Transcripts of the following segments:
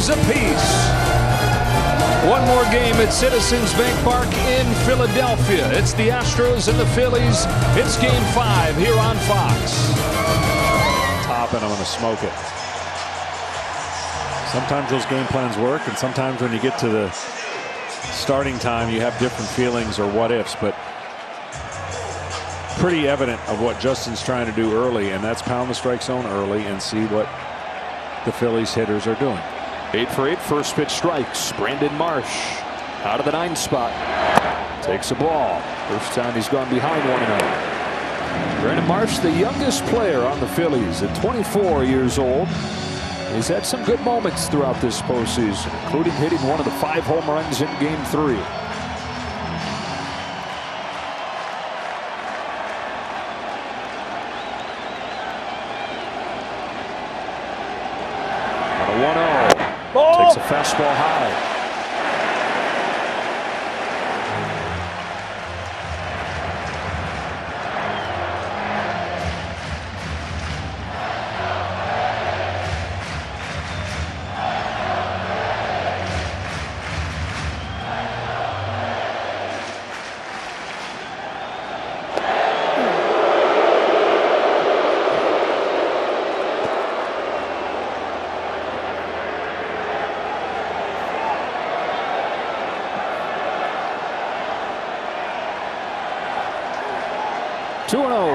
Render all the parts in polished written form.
games apiece. One more game at Citizens Bank Park in Philadelphia. It's the Astros and the Phillies. It's Game 5 here on Fox. Top, and I'm going to smoke it. Sometimes those game plans work, and sometimes when you get to the starting time, you have different feelings or what ifs. But pretty evident of what Justin's trying to do early, and that's pound the strike zone early and see what the Phillies hitters are doing. 8 for 8, first pitch strikes. Brandon Marsh out of the 9 spot. Takes a ball. First time he's gone behind 1-0. Brandon Marsh, the youngest player on the Phillies at 24 years old. He's had some good moments throughout this postseason, including hitting one of the 5 home runs in Game 3. On a 1-0. Takes a fastball high.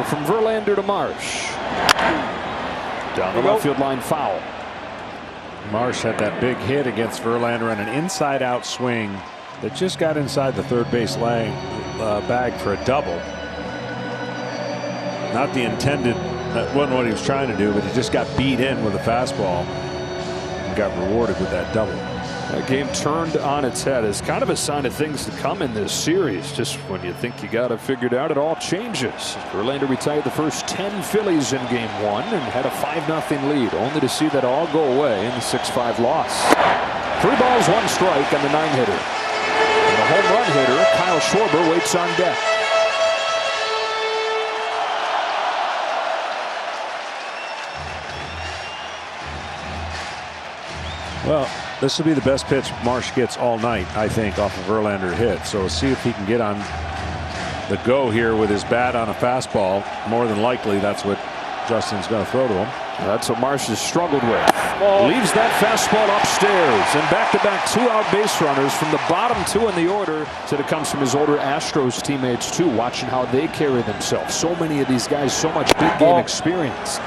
From Verlander to Marsh. Down the left field line, foul. Marsh had that big hit against Verlander and an inside-out swing that just got inside the third base bag for a double. Not the intended, that wasn't what he was trying to do, but he just got beat in with a fastball and got rewarded with that double. That game turned on its head as kind of a sign of things to come in this series. Just when you think you got it figured out, it all changes. Verlander retired the first 10 Phillies in Game 1 and had a 5-0 lead, only to see that all go away in the 6-5 loss. 3 balls, 1 strike on the 9-hitter. And the home run hitter, Kyle Schwarber, waits on deck. Well, this will be the best pitch Marsh gets all night, I think, off a Verlander hit. So see if he can get on the go here with his bat on a fastball. More than likely, that's what Justin's going to throw to him. That's what Marsh has struggled with. Leaves that fastball upstairs, and back-to-back 2-out base runners from the bottom 2 in the order. So it comes from his older Astros teammates too, watching how they carry themselves. So many of these guys, so much big game experience.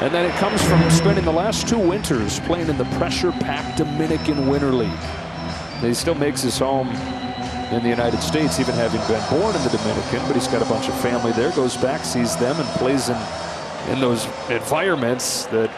And then it comes from spending the last 2 winters playing in the pressure-packed Dominican Winter League. He still makes his home in the United States, even having been born in the Dominican, but he's got a bunch of family there, goes back, sees them, and plays in those environments that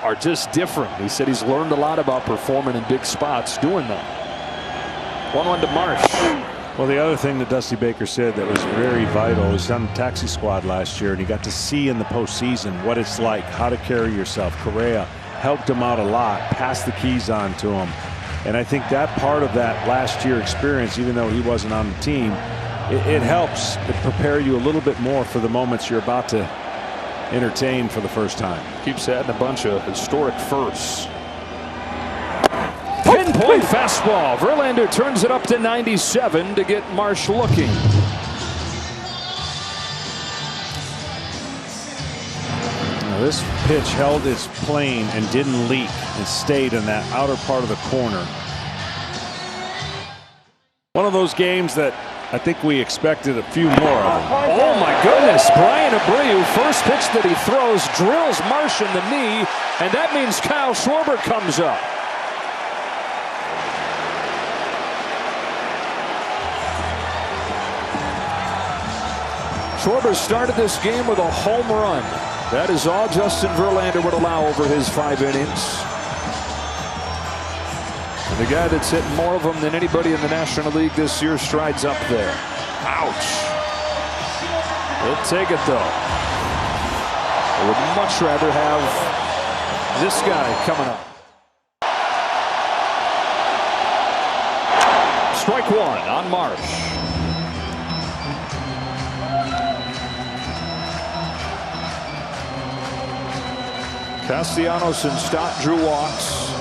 are just different. He said he's learned a lot about performing in big spots doing that. 1-1 to Marsh. Well, the other thing that Dusty Baker said that was very vital is on the taxi squad last year, and he got to see in the postseason what it's like, how to carry yourself. Correa helped him out a lot, passed the keys on to him. And I think that part of that last year experience, even though he wasn't on the team, it helps prepare you a little bit more for the moments you're about to entertain for the first time. Keeps adding a bunch of historic firsts. Pinpoint fastball. Verlander turns it up to 97 to get Marsh looking. Now this pitch held its plane and didn't leak. It stayed in that outer part of the corner. One of those games that I think we expected a few more of them. Oh my goodness, Brian Abreu, first pitch that he throws, drills Marsh in the knee, and that means Kyle Schwarber comes up. Schwarber started this game with a home run. That is all Justin Verlander would allow over his 5 innings. And the guy that's hit more of them than anybody in the National League this year strides up there. Ouch. He'll take it though. I would much rather have this guy coming up. Strike 1 on Marsh. Castellanos and Stott drew walks.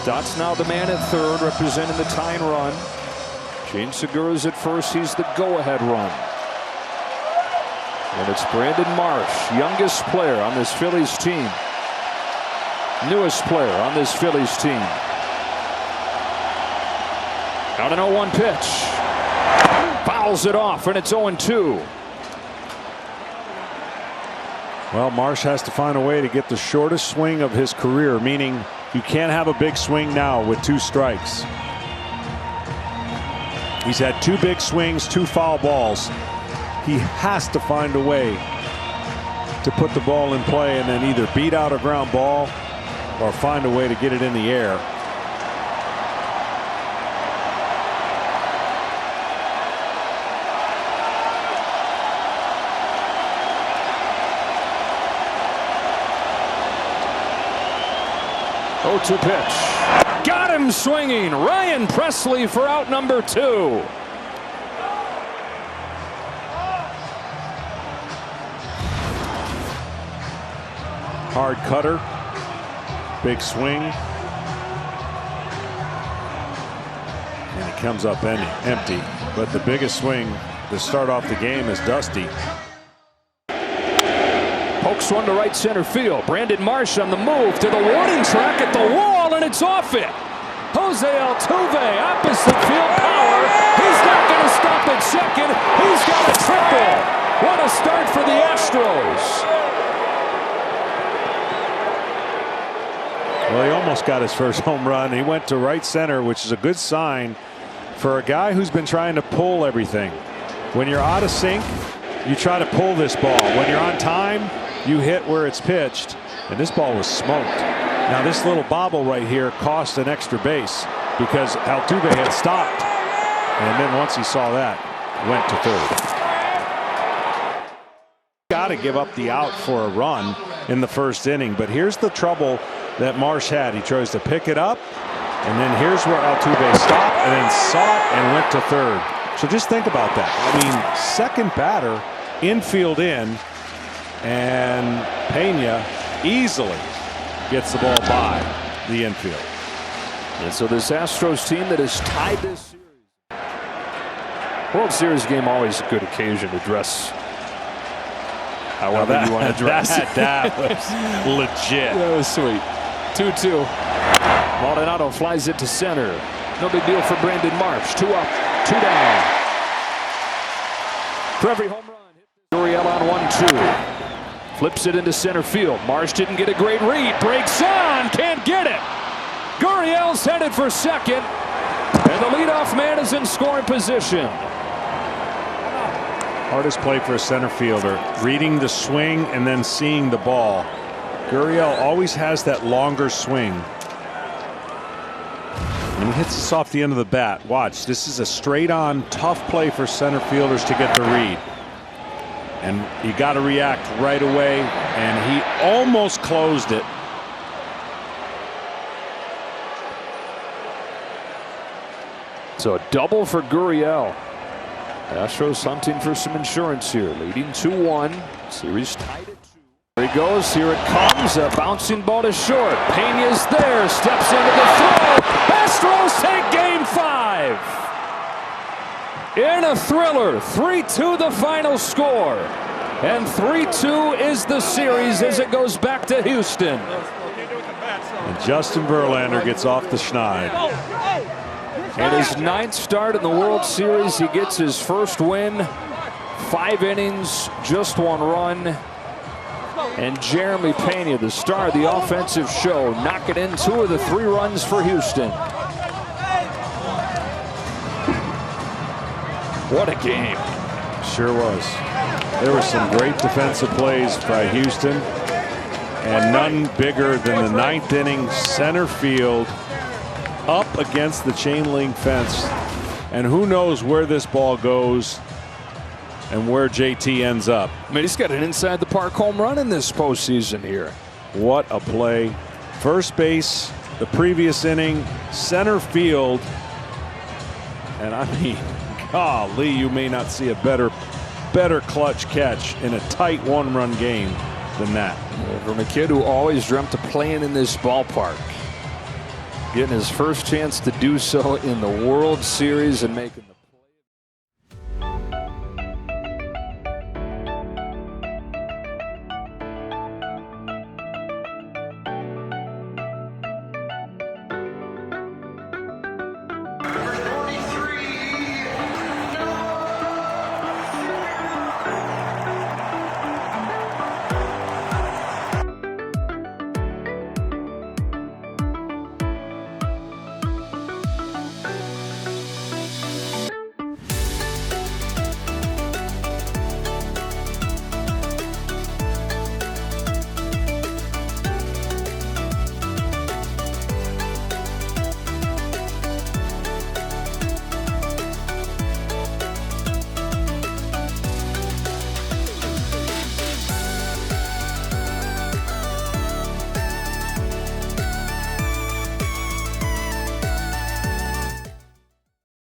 Stott's now the man at third, representing the tying run. Gene Segura's at first. He's the go-ahead run. And it's Brandon Marsh, youngest player on this Phillies team. Newest player on this Phillies team. Got an 0-1 pitch. Fouls it off, and it's 0-2. Well, Marsh has to find a way to get the shortest swing of his career, meaning you can't have a big swing now with 2 strikes. He's had 2 big swings, 2 foul balls. He has to find a way to put the ball in play and then either beat out a ground ball or find a way to get it in the air. To pitch. Got him swinging. Ryan Presley for out number 2. Hard cutter. Big swing. And it comes up empty. But the biggest swing to start off the game is Dusty. Pokes one to right center field. Brandon Marsh on the move to the warning track at the wall, and it's off it. Jose Altuve, opposite field power. He's not going to stop at second. He's got a triple. What a start for the Astros. Well, he almost got his first home run. He went to right center, which is a good sign for a guy who's been trying to pull everything. When you're out of sync, you try to pull this ball. When you're on time, you hit where it's pitched, and this ball was smoked. Now this little bobble right here cost an extra base because Altuve had stopped, and then once he saw that, went to third. Got to give up the out for a run in the first inning, but here's the trouble that Marsh had. He tries to pick it up, and then here's where Altuve stopped and then saw it and went to third. So just think about that. I mean, second batter, infield in, and Pena easily gets the ball by the infield. And so this Astros team that has tied this series. World Series game, always a good occasion to dress however you want to dress. That was legit. That was sweet. 2-2. Maldonado flies it to center. No big deal for Brandon Marsh. 2 up, 2 down. For every home run, Gurriel on 1-2. Flips it into center field. Marsh didn't get a great read. Breaks on. Can't get it. Gurriel's headed for second. And the leadoff man is in scoring position. Hardest play for a center fielder. Reading the swing and then seeing the ball. Gurriel always has that longer swing. And he hits this off the end of the bat. Watch. This is a straight-on, tough play for center fielders to get the read. And you got to react right away, and he almost closed it. So a double for Gurriel. Astros hunting for some insurance here, leading 2-1. Series tied at 2. Here he goes. Here it comes. A bouncing ball to short. Pena's there. Steps into the throw. Astros take Game 5. In a thriller, 3-2 the final score. And 3-2 is the series as it goes back to Houston. And Justin Verlander gets off the schneid. And his 9th start in the World Series, he gets his first win. 5 innings, just 1 run. And Jeremy Pena, the star of the offensive show, knocking in 2 of the 3 runs for Houston. What a game. Sure was. There were some great defensive plays by Houston, and none bigger than the 9th inning center field up against the chain link fence. And who knows where this ball goes and where JT ends up. I mean, he's got an inside the park home run in this postseason here. What a play. First base, the previous inning, center field. And I mean, golly, you may not see a better clutch catch in a tight 1-run game than that. From a kid who always dreamt of playing in this ballpark. getting his first chance to do so in the World Series and making the